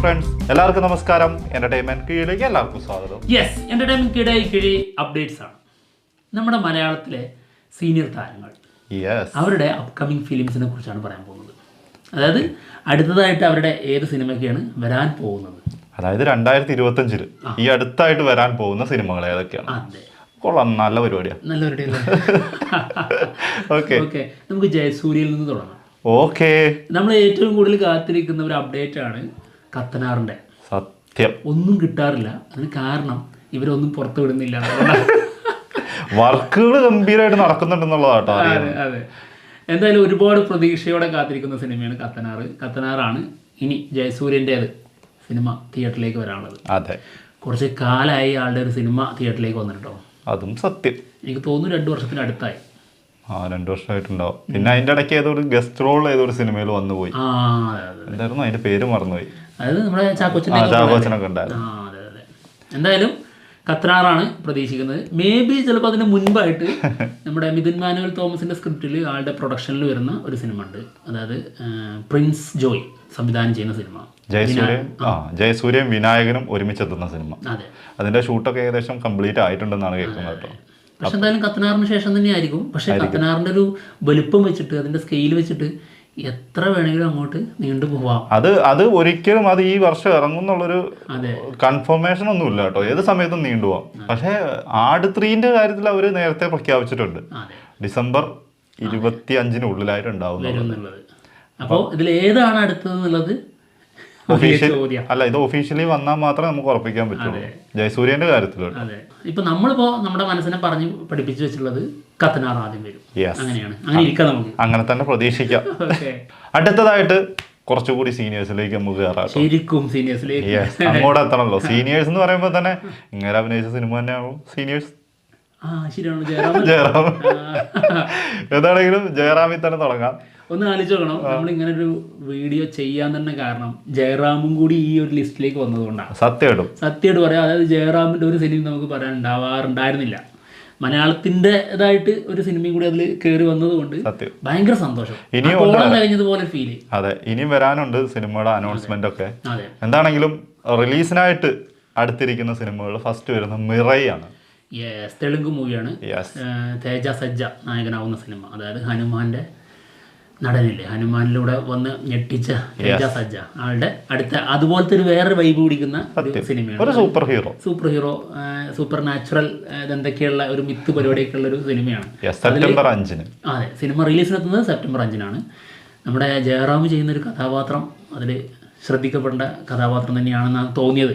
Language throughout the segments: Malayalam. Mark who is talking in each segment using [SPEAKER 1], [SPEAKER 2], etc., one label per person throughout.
[SPEAKER 1] ഫ്രണ്ട്സ്, എല്ലാവർക്കും നമസ്കാരം. എന്റർടൈൻമെന്റ് കീഴിലേക്ക് എല്ലാവർക്കും സ്വാഗതം.
[SPEAKER 2] യെസ്, എന്റർടൈൻമെന്റ് കിഴി അപ്ഡേറ്റ്സ് ആണ്. നമ്മുടെ മലയാളത്തിലെ സീനിയർ താരങ്ങൾ അവരുടെ അപ്കമിങ് ഫിലിംസിനെ കുറിച്ചാണ് പറയാൻ പോകുന്നത്. അതായത് അടുത്തതായിട്ട് അവരുടെ ഏത് സിനിമയ്ക്കാണ് വരാൻ പോകുന്നത്,
[SPEAKER 1] അതായത് 2025 ഈ അടുത്തായിട്ട് വരാൻ പോകുന്ന സിനിമകൾ ഏതൊക്കെയാണ്? കൊള്ളാം, നല്ല പരിപാടിയാണ്.
[SPEAKER 2] നല്ല പരിപാടിയല്ലേ? ഓക്കെ, നമുക്ക് ജയസൂര്യയിൽ നിന്ന് തുടങ്ങാം.
[SPEAKER 1] ഓക്കെ,
[SPEAKER 2] നമ്മൾ ഏറ്റവും കൂടുതൽ കാത്തിരിക്കുന്ന ഒരു അപ്ഡേറ്റ് ആണ് കത്തനാറിന്റെ.
[SPEAKER 1] സത്യം,
[SPEAKER 2] ഒന്നും കിട്ടാറില്ല. അതിന് കാരണം ഇവരൊന്നും പുറത്തു വിടുന്നില്ല.
[SPEAKER 1] വർക്കുകൾ ഗംഭീരമായിട്ട് നടക്കുന്നുണ്ടെന്നുള്ളതാട്ടോ.
[SPEAKER 2] അതെ, എന്തായാലും ഒരുപാട് പ്രതീക്ഷയോടെ കാത്തിരിക്കുന്ന സിനിമയാണ് കത്തനാർ. കത്തനാറാണ് ഇനി ജയസൂര്യൻ്റേത് സിനിമ തിയേറ്ററിലേക്ക് വരാനുള്ളത്.
[SPEAKER 1] അതെ,
[SPEAKER 2] കുറച്ച് കാലമായി ആളുടെ ഒരു സിനിമ തിയേറ്ററിലേക്ക് വന്നിട്ടോ.
[SPEAKER 1] അതും സത്യം.
[SPEAKER 2] എനിക്ക് തോന്നുന്നു 2 വർഷത്തിനടുത്തായി.
[SPEAKER 1] 2 വർഷമായിട്ടുണ്ടാവും. പിന്നെ അതിന്റെ ഇടയ്ക്ക് ഏതൊരു ഗസ്റ്റ് റോൾ ഏതൊരു സിനിമയിൽ വന്നു പോയി. എന്തായിരുന്നു അതിന്റെ പേര് മറന്നുപോയി.
[SPEAKER 2] അതായത് നമ്മുടെ
[SPEAKER 1] ചാക്കോച്ചനൊക്കെ ഉണ്ടായിരുന്നു.
[SPEAKER 2] അതെ. എന്തായാലും കത്തനാറാണ് പ്രതീക്ഷിക്കുന്നത്. മേ ബി ചിലപ്പോൾ അതിന് മുൻപായിട്ട് നമ്മുടെ മിഥുൻ മാനുവൽ തോമസിന്റെ സ്ക്രിപ്റ്റിൽ ആളുടെ പ്രൊഡക്ഷനിൽ വരുന്ന ഒരു സിനിമ ഉണ്ട്. അതായത് പ്രിൻസ് ജോയ് സംവിധാനം ചെയ്യുന്ന സിനിമ.
[SPEAKER 1] ജയസൂര്യൻ വിനായകനും ഒരുമിച്ചെത്തുന്ന സിനിമ.
[SPEAKER 2] അതെ,
[SPEAKER 1] അതിന്റെ ഷൂട്ടൊക്കെ ഏകദേശം കംപ്ലീറ്റ് ആയിട്ടുണ്ടെന്നാണ് കേൾക്കുന്നത് കേട്ടോ.
[SPEAKER 2] പക്ഷെ എന്തായാലും കത്തനാറിന് ശേഷം തന്നെ ആയിരിക്കും. പക്ഷെ കത്തനാറിന്റെ ഒരു വലുപ്പം വെച്ചിട്ട്, അതിന്റെ സ്കെയിൽ വെച്ചിട്ട് എത്ര വേണമെങ്കിലും അങ്ങോട്ട് നീണ്ടു പോവാം.
[SPEAKER 1] അത് ഒരിക്കലും അത് ഈ വർഷം ഇറങ്ങുന്നുള്ളൊരു കൺഫർമേഷൻ ഒന്നും ഇല്ല കേട്ടോ. ഏത് സമയത്തും നീണ്ടുപോവാം. പക്ഷെ ആട് 3ന്റെ കാര്യത്തിൽ അവർ നേരത്തെ പ്രഖ്യാപിച്ചിട്ടുണ്ട്, ഡിസംബർ 25-നുള്ളിലായിട്ട് ഉണ്ടാവും.
[SPEAKER 2] അപ്പോൾ ഇതിൽ ഏതാണ് അടുത്തത് എന്നുള്ളത്
[SPEAKER 1] അല്ല, ഇത് ഒഫീഷ്യലി വന്നാൽ മാത്രമേ നമുക്ക് ഉറപ്പിക്കാൻ പറ്റുള്ളൂ ജയസൂര്യന്റെ കാര്യത്തിലുണ്ട്.
[SPEAKER 2] അതെ, ഇപ്പൊ നമ്മളിപ്പോ നമ്മുടെ മനസ്സിനെ പറഞ്ഞ് പഠിപ്പിച്ചു വെച്ചിട്ടുള്ളത് കത്തനാർ ആദ്യം വരും. അങ്ങനെയാണ്, അങ്ങനെ ഇരിക്കാം, നമുക്ക് അങ്ങനെ
[SPEAKER 1] തന്നെ പ്രതീക്ഷിക്കാം. അടുത്തതായിട്ട് കുറച്ചുകൂടി സീനിയേഴ്സിലേക്ക് നമുക്ക് കയറാം.
[SPEAKER 2] ശരിക്കും സീനിയേഴ്സിലേക്ക്
[SPEAKER 1] അങ്ങോട്ട് എത്തണല്ലോ. സീനിയേഴ്സ് എന്ന് പറയുമ്പോൾ തന്നെ ഇങ്ങനെ അഭിനയിച്ച സിനിമ തന്നെയാവും സീനിയേഴ്സ്.
[SPEAKER 2] ശരിയാണ്,
[SPEAKER 1] ജയറാം. എന്താണെങ്കിലും ജയറാമിൽ തന്നെ തുടങ്ങാം.
[SPEAKER 2] ഒന്ന് ആലോചിച്ച് നോക്കണം, നമ്മൾ ഇങ്ങനെ ഒരു വീഡിയോ ചെയ്യാൻ തന്നെ കാരണം ജയറാമും കൂടി ഈ ഒരു ലിസ്റ്റിലേക്ക് വന്നതുകൊണ്ടാണ്. സത്യമായിട്ട് പറയാം. അതായത് ജയറാമിന്റെ ഒരു സിനിമ നമുക്ക് പറയാൻ ഉണ്ടാവാറുണ്ടായിരുന്നില്ല. മലയാളത്തിൻ്റെതായിട്ട് ഒരു സിനിമയും കൂടി അതിൽ കയറി വന്നതുകൊണ്ട് ഭയങ്കര സന്തോഷം. കഴിഞ്ഞതുപോലെ ഫീൽ.
[SPEAKER 1] അതെ, ഇനിയും വരാനുണ്ട് സിനിമയുടെ അനൗൺസ്മെന്റ് ഒക്കെ. എന്താണെങ്കിലും റിലീസിനായിട്ട് അടുത്തിരിക്കുന്ന സിനിമകൾ ഫസ്റ്റ് വരുന്ന മിറയാണ്.
[SPEAKER 2] തെലുങ്ക് മൂവിയാണ്. തേജ സജ്ജ നായകനാവുന്ന സിനിമ. അതായത് ഹനുമാന്റെ നടനില്ലേ, ഹനുമാനിലൂടെ വന്ന് ഞെട്ടിച്ച തേജ സജ്ജ ആളുടെ അടുത്ത അതുപോലത്തെ ഒരു വേറൊരു വൈബ് പിടിക്കുന്ന സിനിമയാണ്.
[SPEAKER 1] സൂപ്പർ
[SPEAKER 2] ഹീറോ സൂപ്പർ നാച്ചുറൽ എന്തൊക്കെയുള്ള ഒരു മിത്ത് പരിപാടിയൊക്കെ ഉള്ള ഒരു സിനിമയാണ്.
[SPEAKER 1] സെപ്റ്റംബർ 5-ന്.
[SPEAKER 2] അതെ, സിനിമ റിലീസിനെത്തുന്നത് സെപ്റ്റംബർ 5-നാണ്. നമ്മുടെ ജയറാം ചെയ്യുന്ന ഒരു കഥാപാത്രം അതിൽ ശ്രദ്ധിക്കപ്പെടേണ്ട കഥാപാത്രം തന്നെയാണെന്നാണ് തോന്നിയത്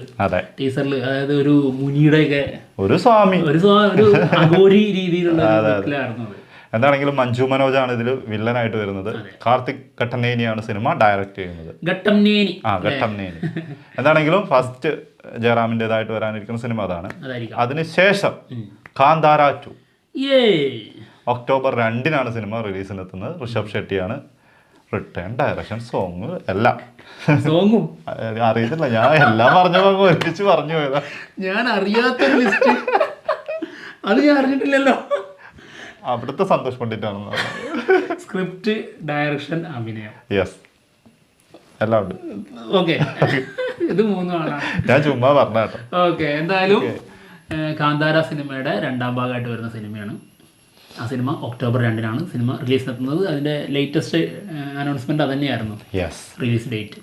[SPEAKER 2] ടീസറിൽ. അതായത് ഒരു മുനിയുടെയൊക്കെ ഒരു അഘോരി രീതിയിലുള്ള ആയിരുന്നു.
[SPEAKER 1] എന്താണെങ്കിലും മഞ്ജു മനോജാണ് ഇതിൽ വില്ലനായിട്ട് വരുന്നത്. കാർത്തിക് ഘട്ടന്നേനിയാണ് സിനിമ ഡയറക്റ്റ് ചെയ്യുന്നത്. ഘട്ടംനേനി. എന്താണെങ്കിലും ഫസ്റ്റ് ജയറാമിൻ്റെതായിട്ട് വരാനിരിക്കുന്ന സിനിമ അതാണ്. അതിനുശേഷം കാന്താര 2 ഒക്ടോബർ 2-നാണ് സിനിമ റിലീസിനെത്തുന്നത്. ഋഷഭ് ഷെട്ടിയാണ് റിട്ടേൺ, ഡയറക്ഷൻ, സോങ് എല്ലാം. അറിയത്തില്ല, ഞാൻ എല്ലാം പറഞ്ഞപ്പോൾ ഒരുമിച്ച് പറഞ്ഞു പോയതാ.
[SPEAKER 2] ഞാൻ അറിയാത്ത അത് ഞാൻ അറിഞ്ഞിട്ടില്ലല്ലോ.
[SPEAKER 1] അവിടുത്തെ സന്തോഷ് പണ്ഡിറ്റാണെന്ന്.
[SPEAKER 2] സ്ക്രിപ്റ്റ്, ഡയറക്ഷൻ, അഭിനയം,
[SPEAKER 1] എല്ലാം ഉണ്ട്.
[SPEAKER 2] ഓക്കെ, ഇത് 3 ആളാണ്.
[SPEAKER 1] ഞാൻ ചുമ്മാ പറഞ്ഞ കേട്ടോ.
[SPEAKER 2] ഓക്കെ, എന്തായാലും കാന്താര സിനിമയുടെ 2ാം ഭാഗമായിട്ട് വരുന്ന സിനിമയാണ്. ആ സിനിമ ഒക്ടോബർ 2-നാണ് സിനിമ റിലീസിനെത്തുന്നത്. അതിൻ്റെ ലേറ്റസ്റ്റ് അനൗൺസ്മെന്റ് അത് തന്നെയായിരുന്നു, റിലീസ് ഡേറ്റ്.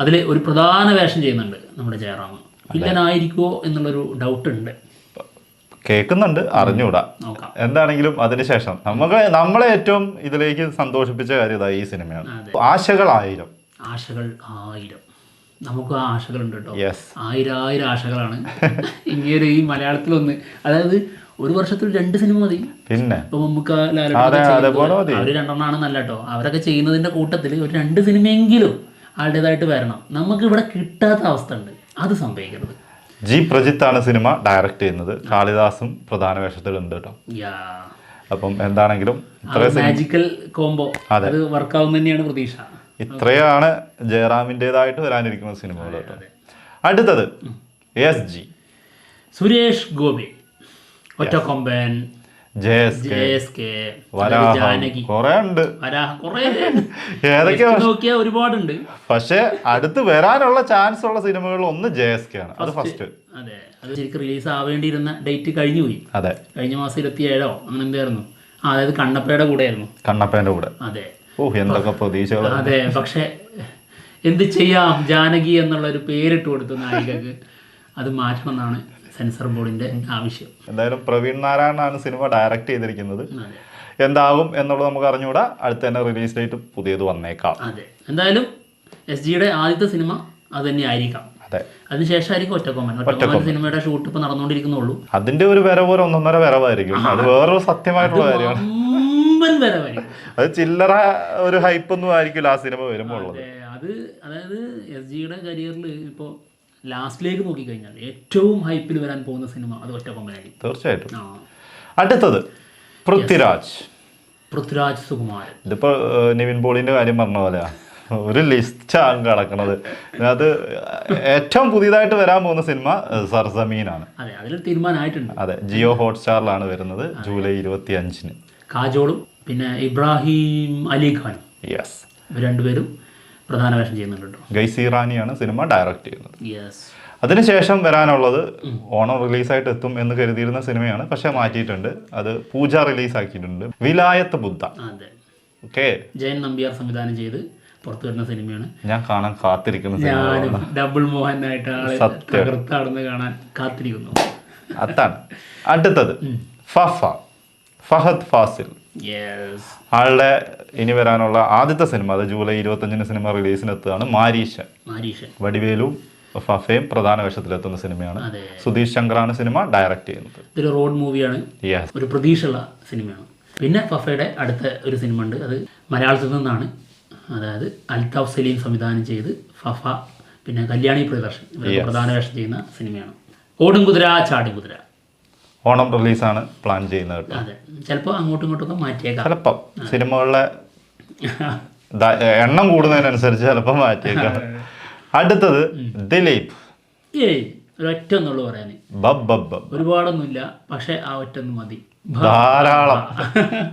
[SPEAKER 2] അതിൽ ഒരു പ്രധാന വേഷം ചെയ്യുന്നുണ്ട് നമ്മുടെ ജയറാം. വില്ലനായിരിക്കുമോ എന്നുള്ളൊരു ഡൗട്ട് ഉണ്ട്.
[SPEAKER 1] കേൾക്കുന്നുണ്ട്, അറിഞ്ഞൂടാ. എന്താണെങ്കിലും അതിനുശേഷം നമ്മളെ ഏറ്റവും ഇതിലേക്ക് സന്തോഷിപ്പിച്ച കാര്യം ഈ സിനിമയാണ്. ആശകൾ
[SPEAKER 2] 1000 നമുക്ക് ആ ആശകളുണ്ട് കേട്ടോ. 1000 ആശകളാണ് ഇങ്ങനെ ഈ മലയാളത്തിലൊന്ന്. അതായത് ഒരു വർഷത്തിൽ 2 സിനിമ മതി.
[SPEAKER 1] പിന്നെ
[SPEAKER 2] ഇപ്പൊ നമുക്ക് അവര് 2 നല്ല കേട്ടോ. അവരൊക്കെ ചെയ്യുന്നതിന്റെ കൂട്ടത്തിൽ ഒരു 2 സിനിമയെങ്കിലും ആളുടേതായിട്ട് വരണം. നമുക്ക് ഇവിടെ കിട്ടാത്ത അവസ്ഥ ഉണ്ട്, അത് സംഭവിക്കരുത്.
[SPEAKER 1] ജി പ്രജിത്താണ് സിനിമ ഡയറക്റ്റ് ചെയ്യുന്നത്. കാളിദാസും പ്രധാന വേഷത്തിലുണ്ട് കേട്ടോ. അപ്പം എന്താണെങ്കിലും
[SPEAKER 2] മാജിക്കൽ കോംബോ അത് വർക്കാവുന്ന തന്നെയാണ് പ്രതീക്ഷ.
[SPEAKER 1] ഇത്രയാണ് ജയറാമിൻ്റെതായിട്ട് വരാനിരിക്കുന്ന സിനിമകൾ കേട്ടോ. അടുത്തത് SG
[SPEAKER 2] സുരേഷ് ഗോപി, ഒറ്റക്കൊമ്പൻ, JSK, ജാനകി,
[SPEAKER 1] കൊറേ ഉണ്ട്,
[SPEAKER 2] ഏതൊക്കെയാ നോക്കിയാ ഒരുപാടുണ്ട്.
[SPEAKER 1] പക്ഷെ അടുത്ത് വരാനുള്ള ചാൻസ് ഉള്ള സിനിമകളിൽ ഒന്ന് JSK ആണ്. അത് ഫസ്റ്റ്.
[SPEAKER 2] അതെ, അത് ശരിക്കും റിലീസ് ആവേണ്ടിയിരുന്ന ഡേറ്റ് കഴിഞ്ഞു പോയി.
[SPEAKER 1] അതെ,
[SPEAKER 2] കഴിഞ്ഞ മാസം 27 അങ്ങനെ എന്തായിരുന്നു. അതായത് കണ്ണപ്പയുടെ കൂടെ ആയിരുന്നു.
[SPEAKER 1] കണ്ണപ്പേന്റെ കൂടെ.
[SPEAKER 2] അതെ.
[SPEAKER 1] എന്തൊക്കെ പ്രതീക്ഷകൾ.
[SPEAKER 2] അതെ, പക്ഷെ എന്ത് ചെയ്യാം, ജാനകി എന്നുള്ള ഒരു പേരിട്ട് കൊടുത്തു നായികക്ക്. അത് മാറ്റണം എന്നാണ് സെൻസർ ബോർഡിന്റെ ആവശ്യം.
[SPEAKER 1] എന്തായാലും പ്രവീൺ നാരായണനാണ് സിനിമ ഡയറക്റ്റ് ചെയ്തിരിക്കുന്നത്. എന്താകും എന്നുള്ളത് നമുക്ക് അറിഞ്ഞുകൂടാ. അടുത്ത തന്നെ റിലീസ് ഡേറ്റ് പുതിയത് വന്നേക്കാം.
[SPEAKER 2] അതെ, എന്തായാലും SGയുടെ ആദ്യത്തെ സിനിമ അത് തന്നെ ആയിരിക്കാം.
[SPEAKER 1] അതെ,
[SPEAKER 2] അതിനുശേഷമായിരിക്കും ഒറ്റക്കൊമ്പൻ സിനിമയുടെ ഷൂട്ട് ഇപ്പൊ നടന്നുകൊണ്ടിരിക്കുന്നുള്ളൂ.
[SPEAKER 1] അതിന്റെ ഒരു വരവ്, ഒരു 1.5 വരവായിരിക്കും. അത് വേറൊരു സത്യമായിട്ടുള്ള കാര്യമാണ്. അത് ചില്ലറ ഒരു ഹൈപ്പ് ഒന്നും ആയിരിക്കില്ല ആ സിനിമ വരുമ്പോൾ ഉള്ളത്.
[SPEAKER 2] അത് അതായത് SGയുടെ കരിയറിൽ ഇപ്പോൾ ലാസ്റ്റിലേക്ക് നോക്കിക്കഴിഞ്ഞാൽ ഏറ്റവും ഹൈപ്പിൽ വരാൻ പോകുന്ന സിനിമ അത് ഒറ്റക്കൊമ്പനായിരിക്കും.
[SPEAKER 1] തീർച്ചയായിട്ടും. അടുത്തത് പൃഥ്വിരാജ് സുകുമാരൻ. ഇതിപ്പോ നിവിൻ പോളിന്റെ കാര്യം പറഞ്ഞ പോലെ ഒരു ലിസ്റ്റാണ് കിടക്കുന്നത്. അത് ഏറ്റവും പുതിയതായിട്ട് വരാൻ പോകുന്ന സിനിമ സർസമീനാണ്.
[SPEAKER 2] അതെ, അതിൽ തീരുമാനമായിട്ടുണ്ട്.
[SPEAKER 1] അതെ, ജിയോ ഹോട്ട്സ്റ്റാറിലാണ് വരുന്നത് ജൂലൈ 25-ന്.
[SPEAKER 2] കാജോളും പിന്നെ ഇബ്രാഹിം അലി ഖാനും ഇവർ രണ്ടുപേരും പ്രധാന വേഷം ചെയ്യുന്നുണ്ട്.
[SPEAKER 1] ഗൈസി റാനിയാണ് സിനിമ ഡയറക്റ്റ് ചെയ്യുന്നത്. അതിനുശേഷം വരാനുള്ളത് ഓണം റിലീസായിട്ട് എത്തും എന്ന് കരുതിയിരുന്ന സിനിമയാണ്, പക്ഷെ മാറ്റിയിട്ടുണ്ട്. അത് പൂജ റിലീസാക്കിയിട്ടുണ്ട്. വിലായത്ത് ബുദ്ധ.
[SPEAKER 2] ജയൻ നമ്പ്യാർ സംവിധാനം ചെയ്ത് പുറത്തു വരുന്ന സിനിമയാണ്.
[SPEAKER 1] ഞാൻ കാണാൻ കാത്തിരിക്കുന്ന സിനിമ.
[SPEAKER 2] ഡബിൾ മോഹനായിട്ട് ആളെ തകർത്താടുന്ന് കാണാൻ കാത്തിരിക്കുന്നു.
[SPEAKER 1] അതാണ്. അടുത്തത് ഫഹദ് ഫാസിൽ. ആളുടെ ഇനി വരാനുള്ള ആദ്യത്തെ സിനിമ, അത് ജൂലൈ 25-ന് സിനിമ റിലീസിനെത്തുകയാണ്. മാരീഷൻ. വടിവേലും ഫഫയും പ്രധാന വേഷത്തിലെത്തുന്ന സിനിമയാണ്. സുധീഷ് ശങ്കറാണ് സിനിമ ഡയറക്റ്റ് ചെയ്യുന്നത്.
[SPEAKER 2] ഇതൊരു റോഡ് മൂവിയാണ്, ഒരു പ്രതീക്ഷയുള്ള സിനിമയാണ്. പിന്നെ ഫഫയുടെ അടുത്ത ഒരു സിനിമ ഉണ്ട്, അത് മലയാളത്തിൽ നിന്നാണ്. അതായത് അൽതാഫ് സലീം സംവിധാനം ചെയ്ത് ഫഫ പിന്നെ കല്യാണി പ്രിയദർശൻ പ്രധാന വേഷം ചെയ്യുന്ന സിനിമയാണ്. ഓടും കുതിര ചാടും കുതിര.
[SPEAKER 1] ഓണം റിലീസാണ് പ്ലാൻ ചെയ്യുന്നത്.
[SPEAKER 2] അതെ, ചിലപ്പോൾ അങ്ങോട്ടും ഇങ്ങോട്ടൊക്കെ മാറ്റിയേക്കാം.
[SPEAKER 1] ചിലപ്പം സിനിമകളുടെ എണ്ണം കൂടുന്നതിനനുസരിച്ച് ചിലപ്പോൾ മാറ്റിയേക്കാം. അടുത്തത് ദിലീപ്.
[SPEAKER 2] ഒരൊറ്റ എന്നുള്ളൂ പറയാൻ, ഒരുപാടൊന്നുമില്ല, പക്ഷെ ആ ഒറ്റൊന്നും മതി.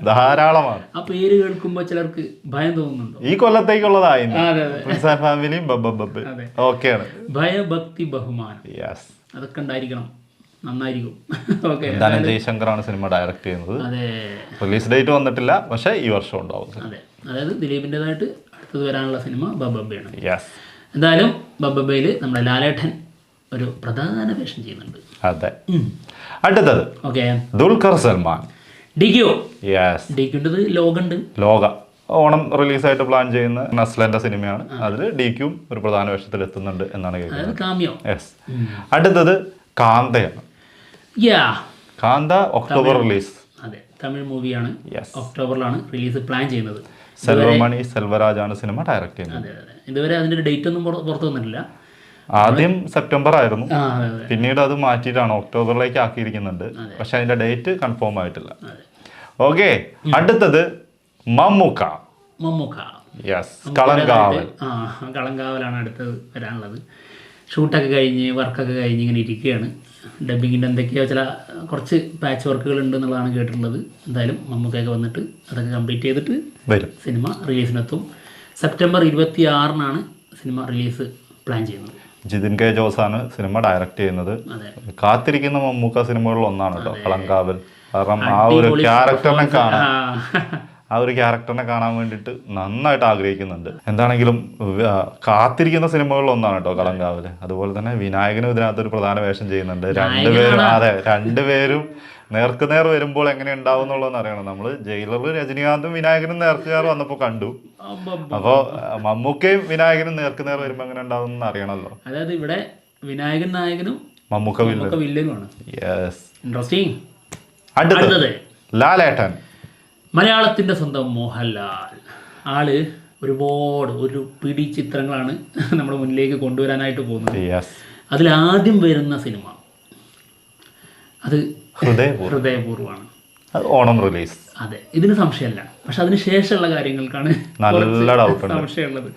[SPEAKER 1] ധാരാളമാണ്.
[SPEAKER 2] ആ പേര് കേൾക്കുമ്പോൾ ചിലർക്ക് ഭയം തോന്നുന്നുണ്ടോ?
[SPEAKER 1] ഈ കൊല്ലത്തേക്കുള്ളതായിരുന്നു ഫാമിലിയും.
[SPEAKER 2] ഭയഭക്തി ബഹുമാനം അതൊക്കെ ഉണ്ടായിരിക്കണം, നന്നായിരിക്കും.
[SPEAKER 1] ജയശങ്കറാണ് സിനിമ ഡയറക്റ്റ് ചെയ്യുന്നത്. റിലീസ് ഡേറ്റ് വന്നിട്ടില്ല, പക്ഷെ ഈ വർഷം ഉണ്ടാവും.
[SPEAKER 2] അതെ, അതായത് ദിലീപിൻ്റെതായിട്ട് അടുത്തത് വരാനുള്ള സിനിമ ബബ്ബയാണ്. എന്തായാലും ബബ്ബയിൽ നമ്മുടെ ലാലേട്ടൻ ഒരു പ്രധാന വേഷം ചെയ്യുന്നുണ്ട്.
[SPEAKER 1] അതെ. അടുത്തത് ദുൽഖർ സൽമാൻ.
[SPEAKER 2] ഡിക്യുണ്ടത് ലോക
[SPEAKER 1] ഓണം റിലീസായിട്ട് പ്ലാൻ ചെയ്യുന്ന നസ്ലന്റെ സിനിമയാണ്. അതിൽ ഡിക്യും ഒരു പ്രധാന വേഷത്തിൽ എത്തുന്നുണ്ട് എന്നാണ് കേൾക്കുന്നത്. അടുത്തത് കാന്തയാണ്. കാന്ത ഒക്ടോബർ റിലീസ്.
[SPEAKER 2] അതെ, തമിഴ് മൂവിയാണ്. ഒക്ടോബറിലാണ് റിലീസ് പ്ലാൻ ചെയ്യുന്നത്.
[SPEAKER 1] സെൽവമണി സെൽവരാജ് ആണ് സിനിമ ഡയറക്റ്റ് ചെയ്യുന്നത്.
[SPEAKER 2] ഇതുവരെ അതിന്റെ ഡേറ്റ് ഒന്നും പുറത്തു വന്നിട്ടില്ല.
[SPEAKER 1] ആദ്യം സെപ്റ്റംബർ ആയിരുന്നു, പിന്നീട് അത് മാറ്റിയിട്ടാണ് ഒക്ടോബറിലേക്ക് ആക്കിയിരിക്കുന്നുണ്ട്. പക്ഷെ അതിന്റെ ഡേറ്റ് കൺഫേം ആയിട്ടില്ല. ഓക്കെ, അടുത്തത് മമ്മൂക്ക.
[SPEAKER 2] കളങ്കാവലാണ് അടുത്തത് വരാനുള്ളത്. ഷൂട്ടൊക്കെ കഴിഞ്ഞ് വർക്കൊക്കെ കഴിഞ്ഞ് ഇങ്ങനെ ഇരിക്കുകയാണ്. ഡബിങ്ങിൻ്റെ എന്തൊക്കെയോ കുറച്ച് പാച്ച് വർക്കുകൾ ഉണ്ട് എന്നുള്ളതാണ് കേട്ടിട്ടുള്ളത്. എന്തായാലും മമ്മൂക്കയൊക്കെ വന്നിട്ട് അതൊക്കെ കംപ്ലീറ്റ് ചെയ്തിട്ട് വരും. സിനിമ റിലീസിനെത്തും. സെപ്റ്റംബർ 26-നാണ് സിനിമ റിലീസ് പ്ലാൻ ചെയ്യുന്നത്.
[SPEAKER 1] ജിതിൻ കെ ജോസാണ് സിനിമ ഡയറക്റ്റ് ചെയ്യുന്നത്. കാത്തിരിക്കുന്ന മമ്മൂക്ക സിനിമകളിൽ ഒന്നാണ് കേട്ടോ കളങ്കാവൽ. കാരണം ആ ഒരു ക്യാരക്ടറിനെ കാണാൻ വേണ്ടിയിട്ട് നന്നായിട്ട് ആഗ്രഹിക്കുന്നുണ്ട്. എന്താണെങ്കിലും കാത്തിരിക്കുന്ന സിനിമകളിൽ ഒന്നാണ് കേട്ടോ കളങ്കാവൽ. അതുപോലെ തന്നെ വിനായകനും ഇതിനകത്തൊരു പ്രധാന വേഷം ചെയ്യുന്നുണ്ട്. രണ്ടുപേരും നേർക്കുനേർ വരുമ്പോൾ എങ്ങനെ ഉണ്ടാവും എന്നുള്ളതെന്ന് അറിയണം. നമ്മൾ ജയിലറിൽ രജനീകാന്തും വിനായകനും നേർക്കുനേർ വന്നപ്പോൾ കണ്ടു. അപ്പോൾ മമ്മൂക്കയും വിനായകനും നേർക്കുനേർ വരുമ്പോൾ എങ്ങനെ ഉണ്ടാവും എന്ന് അറിയണമല്ലോ.
[SPEAKER 2] അതായത് ഇവിടെ വിനായകൻ നായകനും
[SPEAKER 1] മമ്മൂക്ക
[SPEAKER 2] വില്ലനുമാണ്. ഇൻട്രസ്റ്റിംഗ്.
[SPEAKER 1] അടുത്തത് ലാലേട്ടൻ.
[SPEAKER 2] മലയാളത്തിന്റെ സ്വന്തം മോഹൻലാൽ. ആള് ഒരു പിടി ചിത്രങ്ങളാണ് നമ്മുടെ മുന്നിലേക്ക് കൊണ്ടുവരാനായിട്ട് പോകുന്നത്. അതിലാദ്യം വരുന്ന സിനിമ അത് ഹൃദയപൂർവ്വമാണ്.
[SPEAKER 1] ഓണം റിലീസ്.
[SPEAKER 2] അതെ, ഇതിന് സംശയമല്ല. പക്ഷെ അതിന് ശേഷമുള്ള കാര്യങ്ങൾക്കാണ് സംശയമുള്ളത്.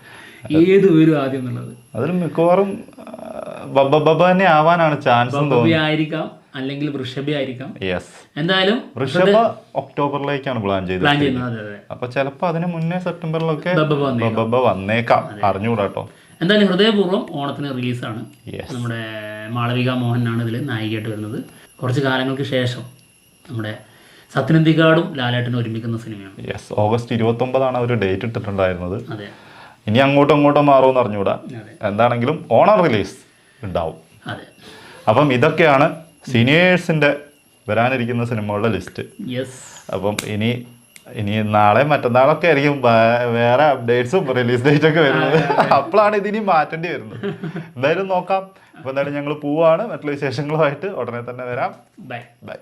[SPEAKER 2] ഏത് വരും ആദ്യം എന്നുള്ളത്.
[SPEAKER 1] അതിൽ മിക്കവാറും തന്നെ ആവാനാണ് ചാൻസ്
[SPEAKER 2] ആയിരിക്കാം, അല്ലെങ്കിൽ വൃഷഭ ആയിരിക്കാം.
[SPEAKER 1] യെസ്,
[SPEAKER 2] എന്തായാലും
[SPEAKER 1] വൃഷഭ ഒക്ടോബറിലേക്കാണ് പ്ലാൻ ചെയ്തത്.
[SPEAKER 2] അതെ അതെ.
[SPEAKER 1] അപ്പൊ ചിലപ്പോ അതിന് മുന്നേ സെപ്റ്റംബറിലൊക്കെ ബബ്ബ വന്നേക്കാം, അറിഞ്ഞുകൂടാട്ടോ.
[SPEAKER 2] എന്തായാലും ഹൃദയപൂർവ്വം ഓണത്തിന് റിലീസാണ്. നമ്മുടെ മാളവിക മോഹനാണ് ഇതിൽ നായികയായിട്ട് വരുന്നത്. കുറച്ച് കാലങ്ങൾക്ക് ശേഷം നമ്മുടെ സത്യനന്ദിക്കാടും ലാലേട്ടനും ഒരുമിക്കുന്ന സിനിമയാണ്.
[SPEAKER 1] യെസ്, ഓഗസ്റ്റ് 29 അവർ ഡേറ്റ് ഇട്ടിട്ടുണ്ടായിരുന്നത്.
[SPEAKER 2] അതെ,
[SPEAKER 1] ഇനി അങ്ങോട്ടും മാറുമെന്ന് അറിഞ്ഞുകൂടാ. എന്താണെങ്കിലും ഓണം റിലീസ് ഉണ്ടാവും.
[SPEAKER 2] അതെ.
[SPEAKER 1] അപ്പം ഇതൊക്കെയാണ് സീനിയേഴ്സിന്റെ വരാനിരിക്കുന്ന സിനിമകളുടെ ലിസ്റ്റ്.
[SPEAKER 2] യെസ്.
[SPEAKER 1] അപ്പം ഇനി നാളെ മറ്റന്നാളൊക്കെ ആയിരിക്കും വേറെ അപ്ഡേറ്റ്സും റിലീസ് ഡേറ്റ് ഒക്കെ വരുന്നത്. അപ്പോഴാണ് ഇതിനി മാറ്റേണ്ടി വരുന്നത്. എന്തായാലും നോക്കാം. അപ്പോൾ എന്തായാലും ഞങ്ങൾ പോവാണ്. മറ്റുള്ള വിശേഷങ്ങളുമായിട്ട് ഉടനെ തന്നെ വരാം.
[SPEAKER 2] ബൈ.
[SPEAKER 1] ബൈ.